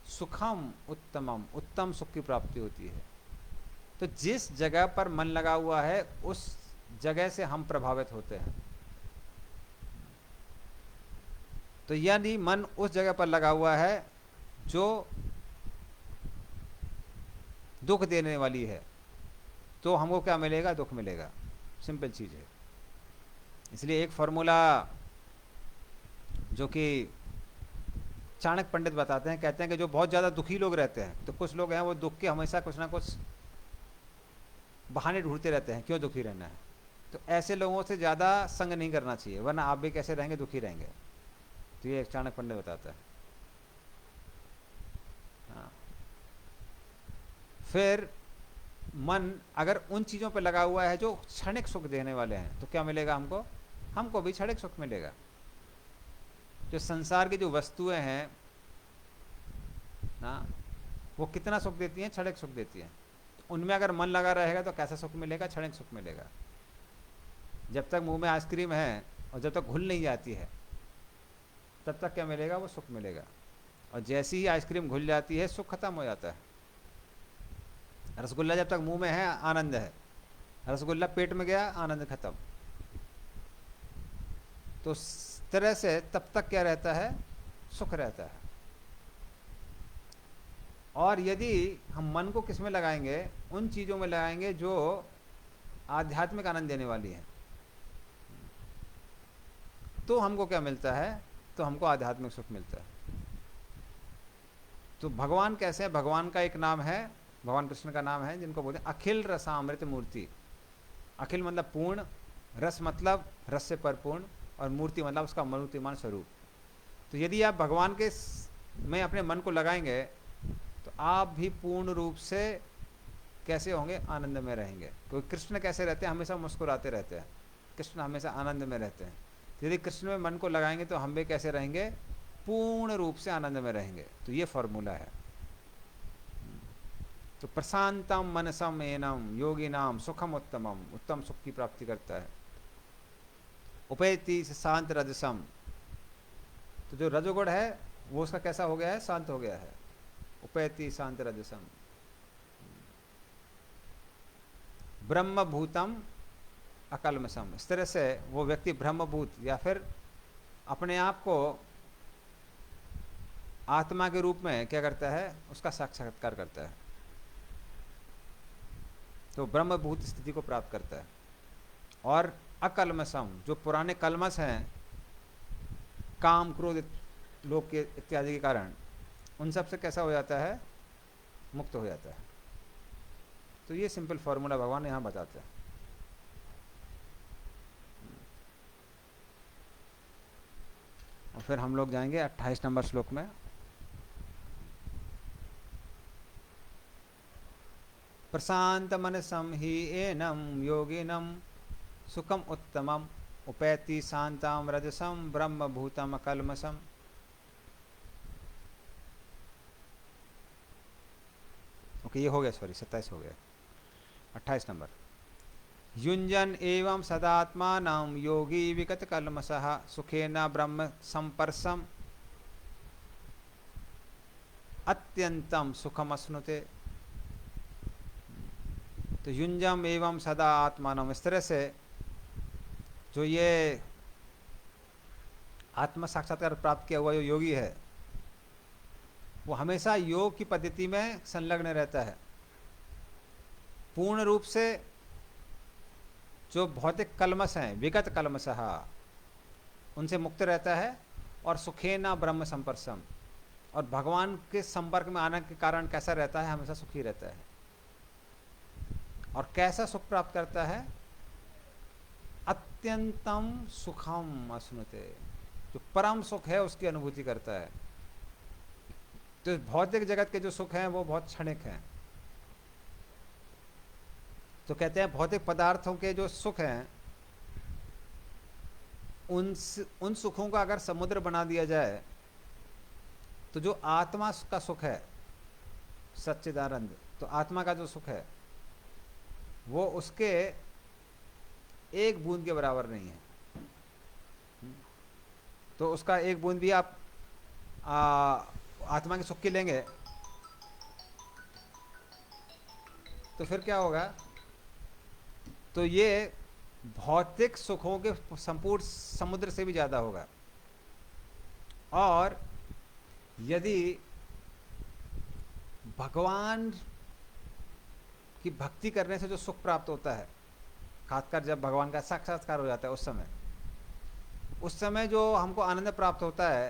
सुखम उत्तमम, उत्तम सुख की प्राप्ति होती है। तो जिस जगह पर मन लगा हुआ है उस जगह से हम प्रभावित होते हैं। तो यानी मन उस जगह पर लगा हुआ है जो दुख देने वाली है, तो हमको क्या मिलेगा, दुख मिलेगा। सिंपल चीज है। इसलिए एक फॉर्मूला जो कि चाणक्य पंडित बताते हैं, कहते हैं कि जो बहुत ज़्यादा दुखी लोग रहते हैं, तो कुछ लोग हैं वो दुख के हमेशा कुछ ना कुछ बहाने ढूंढते रहते हैं क्यों दुखी रहना है। तो ऐसे लोगों से ज़्यादा संग नहीं करना चाहिए, वरना आप भी कैसे रहेंगे, दुखी रहेंगे। तो ये चाणक्य पंडित बताता है। हाँ। फिर मन अगर उन चीज़ों पर लगा हुआ है जो क्षणिक सुख देने वाले हैं, तो क्या मिलेगा हमको, हमको भी क्षणिक सुख मिलेगा। जो संसार की जो वस्तुएं हैं ना, वो कितना सुख देती हैं, क्षणिक सुख देती हैं। तो उनमें अगर मन लगा रहेगा तो कैसा सुख मिलेगा, क्षणिक सुख मिलेगा। जब तक मुंह में आइसक्रीम है और जब तक घुल नहीं जाती है तब तक क्या मिलेगा, वो सुख मिलेगा। और जैसी ही आइसक्रीम घुल जाती है सुख खत्म हो जाता है। रसगुल्ला जब तक मुंह में है आनंद है, रसगुल्ला पेट में गया आनंद खत्म। तो इस तरह से तब तक क्या रहता है, सुख रहता है। और यदि हम मन को किस में लगाएंगे, उन चीज़ों में लगाएंगे जो आध्यात्मिक आनंद देने वाली हैं, तो हमको क्या मिलता है, तो हमको आध्यात्मिक सुख मिलता है। तो भगवान कैसे है, भगवान का एक नाम है, भगवान कृष्ण का नाम है जिनको बोलते हैं अखिल रसामृत मूर्ति। अखिल मतलब पूर्ण, रस मतलब रस से परिपूर्ण, और मूर्ति मतलब उसका मूर्तिमान स्वरूप। तो यदि आप भगवान के में अपने मन को लगाएंगे तो आप भी पूर्ण रूप से कैसे होंगे, आनंद में रहेंगे। क्योंकि कृष्ण कैसे रहते हैं, हमेशा मुस्कुराते रहते हैं, कृष्ण हमेशा आनंद में रहते हैं। तो यदि कृष्ण में मन को लगाएंगे तो हम भी कैसे रहेंगे, पूर्ण रूप से आनंद में रहेंगे। तो ये फॉर्मूला है। तो प्रशांतम मनसम एनम योगी नाम सुखम उत्तमम, उत्तम सुख की प्राप्ति करता है। उपैति शांत रजसम, तो जो रजोगुण है वो उसका कैसा हो गया है, शांत हो गया है। उपैति शांत रजसम। ब्रह्मभूतम अकल्मषम, इस तरह से वो व्यक्ति ब्रह्मभूत या फिर अपने आप को आत्मा के रूप में क्या करता है, उसका साक्षात्कार करता है। तो ब्रह्मभूत स्थिति को प्राप्त करता है। और अकल्मषम, जो पुराने कलमश हैं, काम क्रोध लोभ के इत्यादि के कारण, उन सब से कैसा हो जाता है, मुक्त हो जाता है। तो ये सिंपल फॉर्मूला भगवान यहाँ बताते हैं। और फिर हम लोग जाएंगे 28 नंबर श्लोक में। प्रशांत मनसम ही एनम योगिनम सुखम उत्तमम उपैति शांताम रजसम ब्रह्म भूतम अकल्मषम। ओके, ये हो गया, सॉरी 27 हो गया। 28 नंबर। युंजन एवं सदात्मानं योगी विगत कल्मषः सुखेन ब्रह्म संपर्शम अत्यंतम सुखम अश्नुते। तो युंजम एवं सदा आत्मानम, इस तरह से जो ये आत्म साक्षात्कार प्राप्त किया हुआ जो योगी है, वो हमेशा योग की पद्धति में संलग्न रहता है। पूर्ण रूप से जो भौतिक कलमश हैं, विगत कलमशः, उनसे मुक्त रहता है। और सुखेना ब्रह्म संपर्शम, और भगवान के संपर्क में आने के कारण कैसा रहता है, हमेशा सुखी रहता है। और कैसा सुख प्राप्त करता है, अत्यंतम सुखम अश्नुते, जो परम सुख है उसकी अनुभूति करता है। तो भौतिक जगत के जो सुख हैं वो बहुत क्षणिक हैं। तो कहते हैं भौतिक पदार्थों के जो सुख हैं, उन सुखों का अगर समुद्र बना दिया जाए तो जो आत्मा का सुख है, सच्चिदानंद, तो आत्मा का जो सुख है वो उसके एक बूंद के बराबर नहीं है। तो उसका एक बूंद भी आप आत्मा के सुख की लेंगे तो फिर क्या होगा, तो ये भौतिक सुखों के संपूर्ण समुद्र से भी ज़्यादा होगा। और यदि भगवान की भक्ति करने से जो सुख प्राप्त होता है, खासकर जब भगवान का साक्षात्कार हो जाता है, उस समय जो हमको आनंद प्राप्त होता है,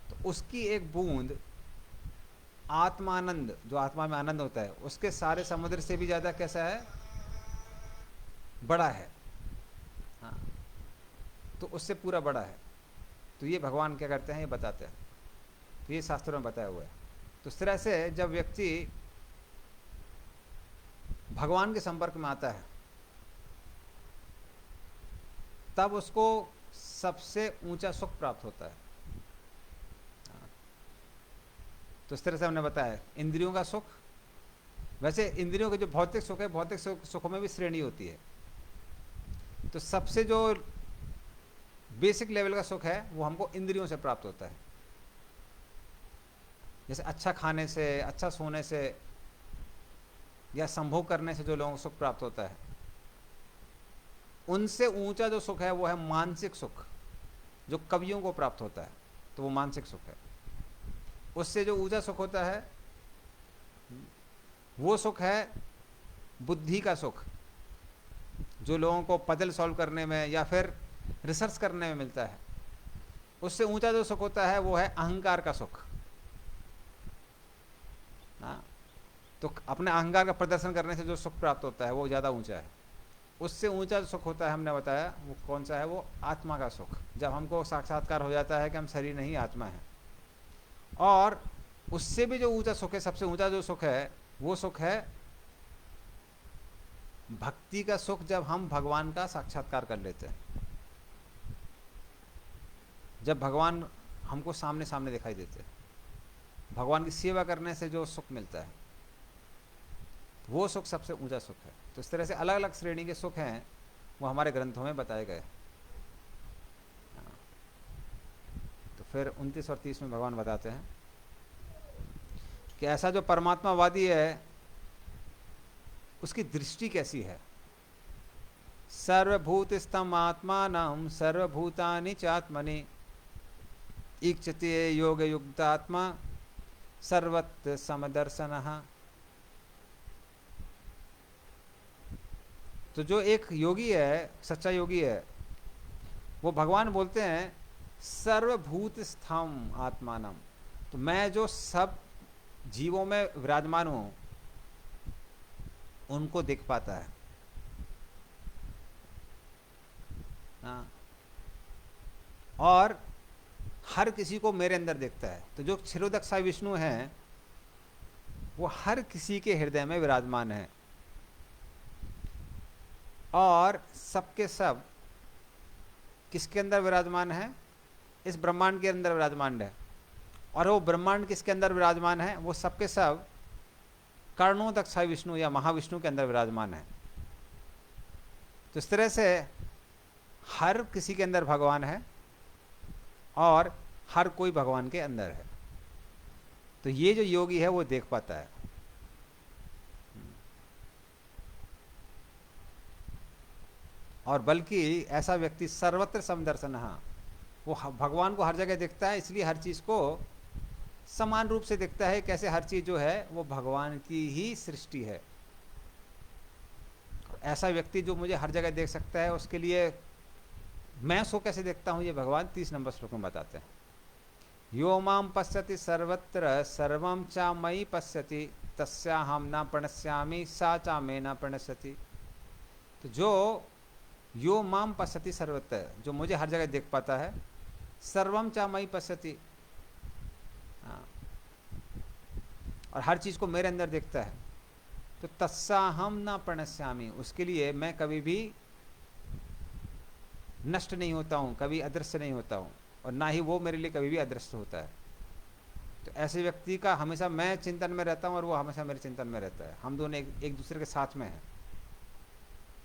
तो उसकी एक बूंद आत्मानंद, जो आत्मा में आनंद होता है, उसके सारे समुद्र से भी ज़्यादा कैसा है, बड़ा है। हाँ, तो उससे पूरा बड़ा है। तो ये भगवान क्या करते हैं, ये बताते हैं। तो ये शास्त्रों में बताया हुआ है। तो इस तरह से जब व्यक्ति भगवान के संपर्क में आता है, तब उसको सबसे ऊंचा सुख प्राप्त होता है। तो इस तरह से हमने बताया इंद्रियों का सुख। वैसे इंद्रियों के जो भौतिक सुख है, भौतिक सुखों में भी श्रेणी होती है। तो सबसे जो बेसिक लेवल का सुख है वो हमको इंद्रियों से प्राप्त होता है। जैसे अच्छा खाने से, अच्छा सोने से, या संभोग करने से जो लोगों को सुख प्राप्त होता है, उनसे ऊंचा जो सुख है वो है मानसिक सुख। जो कवियों को प्राप्त होता है, तो वो मानसिक सुख है। उससे जो ऊंचा सुख होता है वो सुख है बुद्धि का सुख, जो लोगों को पजल सॉल्व करने में या फिर रिसर्च करने में मिलता है। उससे ऊंचा जो सुख होता है वो है अहंकार का सुख। हाँ, तो अपने अहंकार का प्रदर्शन करने से जो सुख प्राप्त होता है वो ज़्यादा ऊंचा है। उससे ऊंचा जो सुख होता है हमने बताया वो कौन सा है, वो आत्मा का सुख, जब हमको साक्षात्कार हो जाता है कि हम शरीर नहीं आत्मा है। और उससे भी जो ऊंचा सुख है, सबसे ऊंचा जो सुख है वो सुख है भक्ति का सुख, जब हम भगवान का साक्षात्कार कर लेते हैं, जब भगवान हमको सामने सामने दिखाई देते हैं, भगवान की सेवा करने से जो सुख मिलता है वो सुख सबसे ऊंचा सुख है। तो इस तरह से अलग अलग श्रेणी के सुख हैं, वो हमारे ग्रंथों में बताए गए। तो फिर 29 और 30 में भगवान बताते हैं कि ऐसा जो परमात्मावादी है उसकी दृष्टि कैसी है। सर्वभूत स्तम आत्मानं सर्वभूतानि चात्मनि ईक्षते योग युक्तात्मा सर्वत्र समदर्शनः। तो जो एक योगी है, सच्चा योगी है, वो भगवान बोलते हैं सर्वभूत स्थम आत्मानम, तो मैं जो सब जीवों में विराजमान हूं उनको देख पाता है। हाँ, और हर किसी को मेरे अंदर देखता है। तो जो क्षीरोदक विष्णु हैं वो हर किसी के हृदय में विराजमान है और सबके सब किसके अंदर विराजमान है, इस ब्रह्मांड के अंदर विराजमान है। और वो ब्रह्मांड किसके अंदर विराजमान है, वो सबके सब कर्णोदक विष्णु या महाविष्णु के अंदर विराजमान है। तो इस तरह से हर किसी के अंदर भगवान है और हर कोई भगवान के अंदर है। तो ये जो योगी है वो देख पाता है। और बल्कि ऐसा व्यक्ति सर्वत्र समदर्शन, वो भगवान को हर जगह देखता है, इसलिए हर चीज को समान रूप से देखता है। कैसे हर चीज जो है वो भगवान की ही सृष्टि है। ऐसा व्यक्ति जो मुझे हर जगह देख सकता है, उसके लिए मैं उसको कैसे देखता हूं, ये भगवान 30 नंबर श्लोक में बताते हैं। यो माम पश्यति सर्वत्र सर्वम चा मयि पश्यति तस्याहम न प्रणश्यामि सा चा मे न प्रणश्यति। तो जो यो माम पश्यति सर्वत्र, जो मुझे हर जगह देख पाता है, सर्वम चा मयि पश्यति, और हर चीज को मेरे अंदर देखता है, तो तस्साहम न प्रणश्यामि, उसके लिए मैं कभी भी नष्ट नहीं होता हूं, कभी अदृश्य नहीं होता हूं, और ना ही वो मेरे लिए कभी भी अदृश्य होता है। तो ऐसे व्यक्ति का हमेशा मैं चिंतन में रहता हूं और वो हमेशा मेरे चिंतन में रहता है। हम दोनों एक दूसरे के साथ में हैं।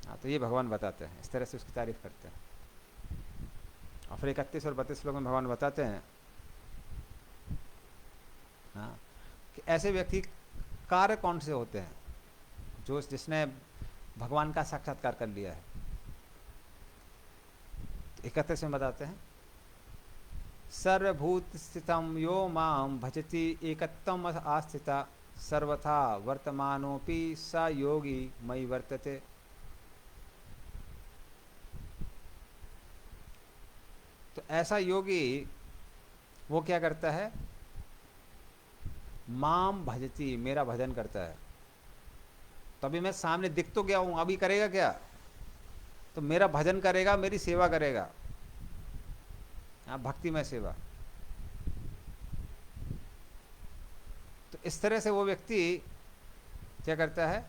हाँ, तो ये भगवान बताते हैं, इस तरह से उसकी तारीफ करते हैं। और फिर 31 और 32 श्लोक में भगवान बताते हैं हाँ, कि ऐसे व्यक्ति कार्य कौन से होते हैं, जो जिसने भगवान का साक्षात्कार कर लिया है। 31 में बताते हैं सर्वभूत स्थितम यो माम भजति एकत्वम आस्थिता सर्वथा वर्तमानोपि स योगी मयि वर्तते। तो ऐसा योगी वो क्या करता है, माम भजती, मेरा भजन करता है। तो अभी मैं सामने दिख तो गया हूं, अभी करेगा क्या, तो मेरा भजन करेगा, मेरी सेवा करेगा, भक्तिमय सेवा। तो इस तरह से वो व्यक्ति क्या करता है,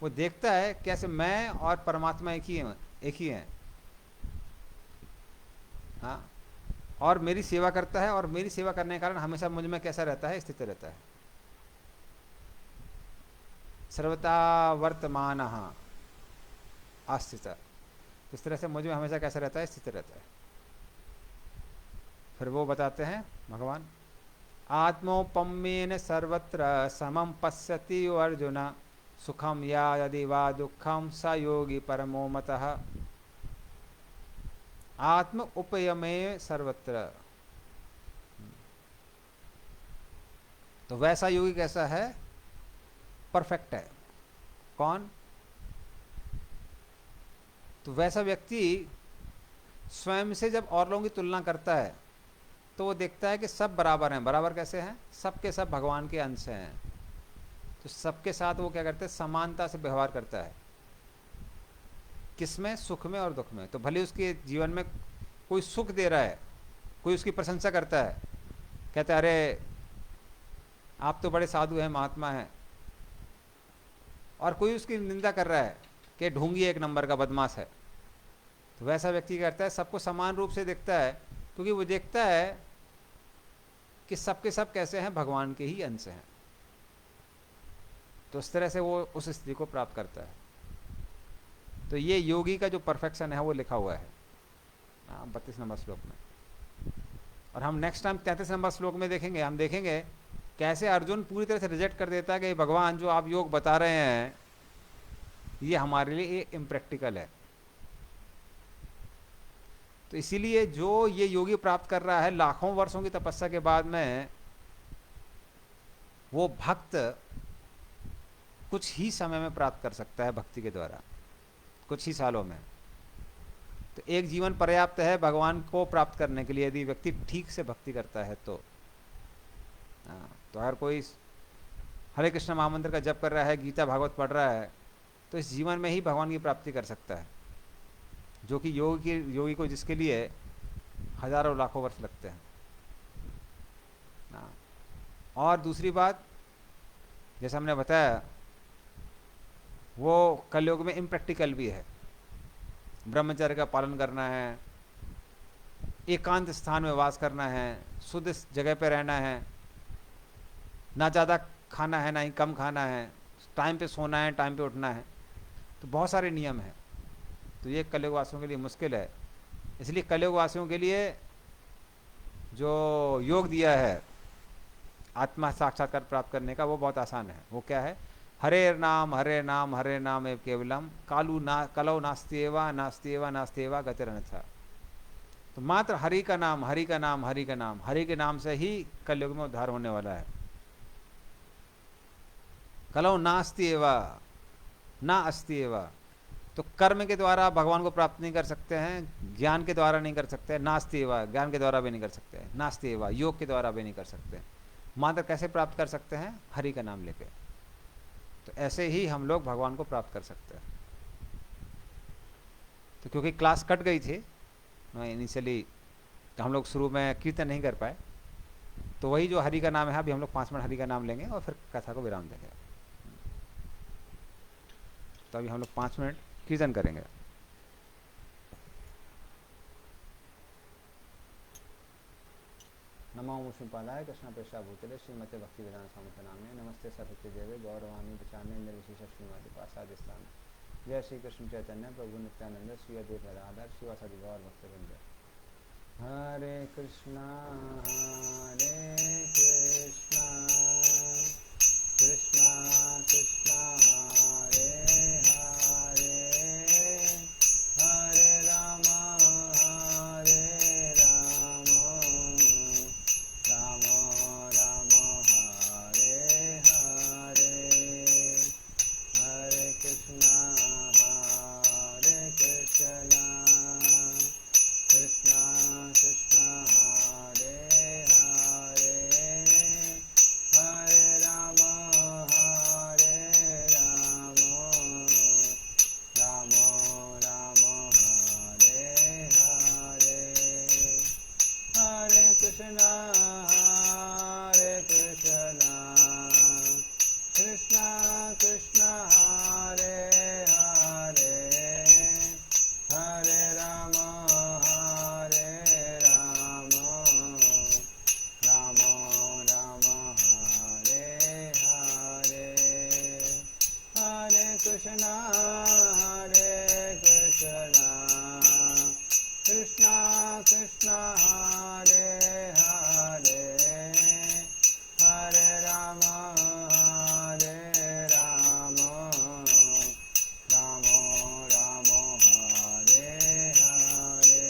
वो देखता है कैसे मैं और परमात्मा एक ही हैं। हाँ, और मेरी सेवा करता है, और मेरी सेवा करने के कारण हमेशा मुझ में कैसा रहता है, स्थित रहता है। सर्वथा वर्तमान आस्थित, इस तरह से मुझ में हमेशा कैसा रहता है, स्थित रहता है। फिर वो बताते हैं भगवान आत्मोपम्येन सर्वत्र समम पश्यति अर्जुन सुखम या यदि वा दुखम स योगी परमो मतः। आत्म उपयमे सर्वत्र। तो वैसा योगी कैसा है? परफेक्ट है। कौन? तो वैसा व्यक्ति स्वयं से जब और लोगों की तुलना करता है तो वो देखता है कि सब बराबर हैं। बराबर कैसे हैं? सबके सब भगवान के अंश हैं। तो सबके साथ वो क्या करते हैं? समानता से व्यवहार करता है। किसमें? सुख में और दुख में। तो भले उसके जीवन में कोई सुख दे रहा है, कोई उसकी प्रशंसा करता है, कहता है अरे आप तो बड़े साधु हैं, महात्मा हैं, और कोई उसकी निंदा कर रहा है कि ढोंगी एक नंबर का बदमाश है, तो वैसा व्यक्ति क्या करता है? सबको समान रूप से देखता है, क्योंकि वो देखता है कि सबके सब कैसे हैं? भगवान के ही अंश हैं। तो उस तरह से वो उस स्थिति को प्राप्त करता है। तो ये योगी का जो परफेक्शन है वो लिखा हुआ है 32 नंबर श्लोक में। और हम नेक्स्ट टाइम 33 नंबर श्लोक में देखेंगे। हम देखेंगे कैसे अर्जुन पूरी तरह से रिजेक्ट कर देता है कि भगवान जो आप योग बता रहे हैं ये हमारे लिए इम्प्रैक्टिकल है। तो इसीलिए जो ये योगी प्राप्त कर रहा है लाखों वर्षों की तपस्या के बाद में, वो भक्त कुछ ही समय में प्राप्त कर सकता है भक्ति के द्वारा, कुछ ही सालों में। तो एक जीवन पर्याप्त है भगवान को प्राप्त करने के लिए, यदि व्यक्ति ठीक से भक्ति करता है तो। तो अगर कोई हरे कृष्ण महामंत्र का जप कर रहा है, गीता भागवत पढ़ रहा है, तो इस जीवन में ही भगवान की प्राप्ति कर सकता है, जो कि योगी को जिसके लिए हजारों लाखों वर्ष लगते हैं। और दूसरी बात, जैसा हमने बताया, वो कलयुग में इम्प्रैक्टिकल भी है। ब्रह्मचर्य का पालन करना है, एकांत स्थान में वास करना है, शुद्ध जगह पे रहना है, ना ज़्यादा खाना है ना ही कम खाना है, टाइम पे सोना है, टाइम पे उठना है। तो बहुत सारे नियम हैं। तो ये कलयुग वासियों के लिए मुश्किल है। इसलिए कलयुग वासियों के लिए जो योग दिया है आत्मा साक्षात्कार प्राप्त करने का, वो बहुत आसान है। वो क्या है? हरे नाम हरे नाम हरे नाम एव केवलम कलौ नास्त्येवा नास्त्येवा नास्त्येवा गतिरन्यथा। तो मात्र हरि का नाम हरि का नाम हरि का नाम, हरि के नाम से ही कलयुग में उद्धार होने वाला है। कलौ नास्त्येवा ना अस्त्येवा। तो कर्म के द्वारा भगवान को प्राप्त नहीं कर सकते हैं, ज्ञान के द्वारा नहीं कर सकते, नास्त्येवा ज्ञान के द्वारा भी नहीं कर सकते हैं, नास्त्येवा योग के द्वारा भी नहीं कर सकते। मात्र कैसे प्राप्त कर सकते हैं? हरि का नाम लेके। तो ऐसे ही हम लोग भगवान को प्राप्त कर सकते हैं। तो क्योंकि क्लास कट गई थी इनिशियली, तो हम लोग शुरू में कीर्तन नहीं कर पाए, तो वही जो हरि का नाम है, अभी हम लोग 5 मिनट हरि का नाम लेंगे और फिर कथा को विराम देंगे। तो अभी हम लोग 5 मिनट कीर्तन करेंगे। नमो मुषुपादाय कृष्ण प्रेषा भूतले श्रीमते भक्ति वेदांत स्वामी नामे नमस्ते सरस्वती देवे गौरवाणी प्रचारणे निर्विशेष श्रीमती पासाद स्थान। जय श्री कृष्ण चैतन्य प्रभु नित्यानंद श्री अद्वैत गदाधर शिवासादि गौर भक्तवृंद। हरे कृष्णा कृष्णा कृष्णा हरे हरे, हरे राम राम राम हरे हरे, हरे कृष्णा कृष्णा कृष्णा हरे हरे, हरे राम राम राम हरे हरे, हरे कृष्णा कृष्णा कृष्णा हरे हरे, हरे राम राम राम हरे हरे, हरे कृष्णा कृष्णा कृष्णा हरे हरे, हरे राम राम राम हरे हरे,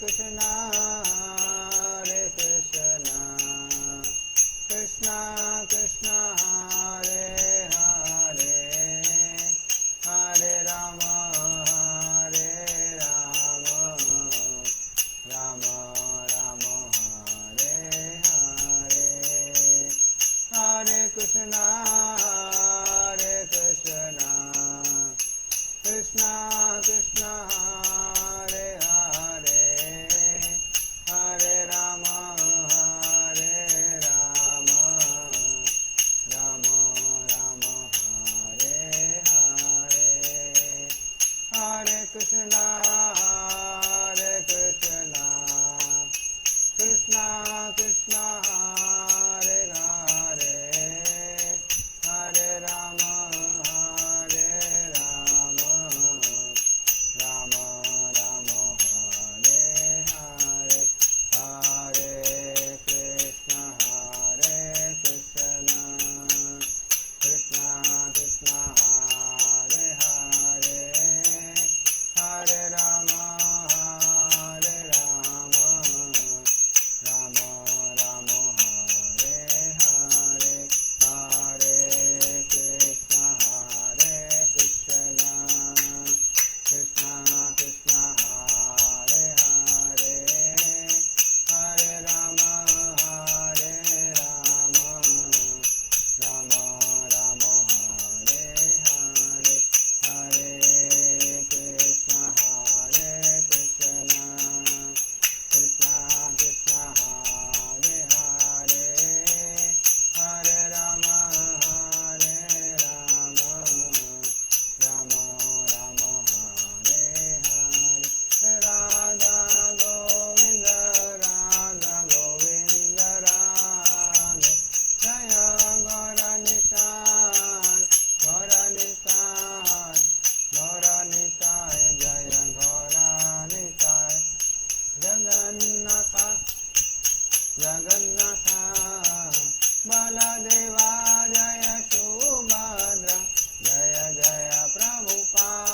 कृष्णा हरे कृष्णा कृष्णा कृष्णा हरे हरे हरे राम राम राम हरे हरे हरे कृष्णा कृष्णा कृष्णा हरे हरे हरे राम राम राम हरे हरे हरे कृष्णा कृष्णा कृष्णा हरे हरे हरे राम राम राम हरे हरे हरे कृष्णा कृष्णा कृष्णा हरे हरे हरे राम राम राम हरे हरे हरे कृष्णा कृष्णा कृष्णा हरे हरे हरे राम राम राम हरे हरे हरे कृष्णा कृष्णा कृष्णा हरे हरे हरे राम राम राम हरे हरे राधा गोविंद राधे जय गौर निताय जय गौर निताय जगन्नाथ बलदेवा जय सुभद्रा जय जय प्रभुपाद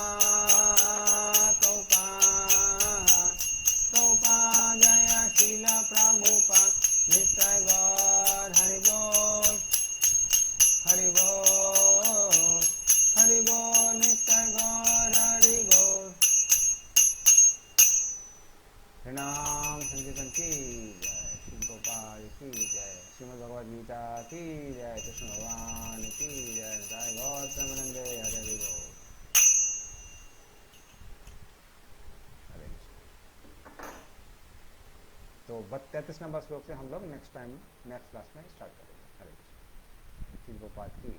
जय शील प्रभुपाद नित्य गौर हरि बोल नित्य गौर हरि बोल। प्रणाम संकीर्तन की जय, श्री गोपाल की जय, श्रीमद् भगवद गीता की जय, कृष्ण भगवान की जय, जय गौतम हरे हरि बोल। तो 33 नंबर श्लोक से हम लोग नेक्स्ट क्लास में स्टार्ट करेंगे। हरे कृष्ण। श्री गोपाल की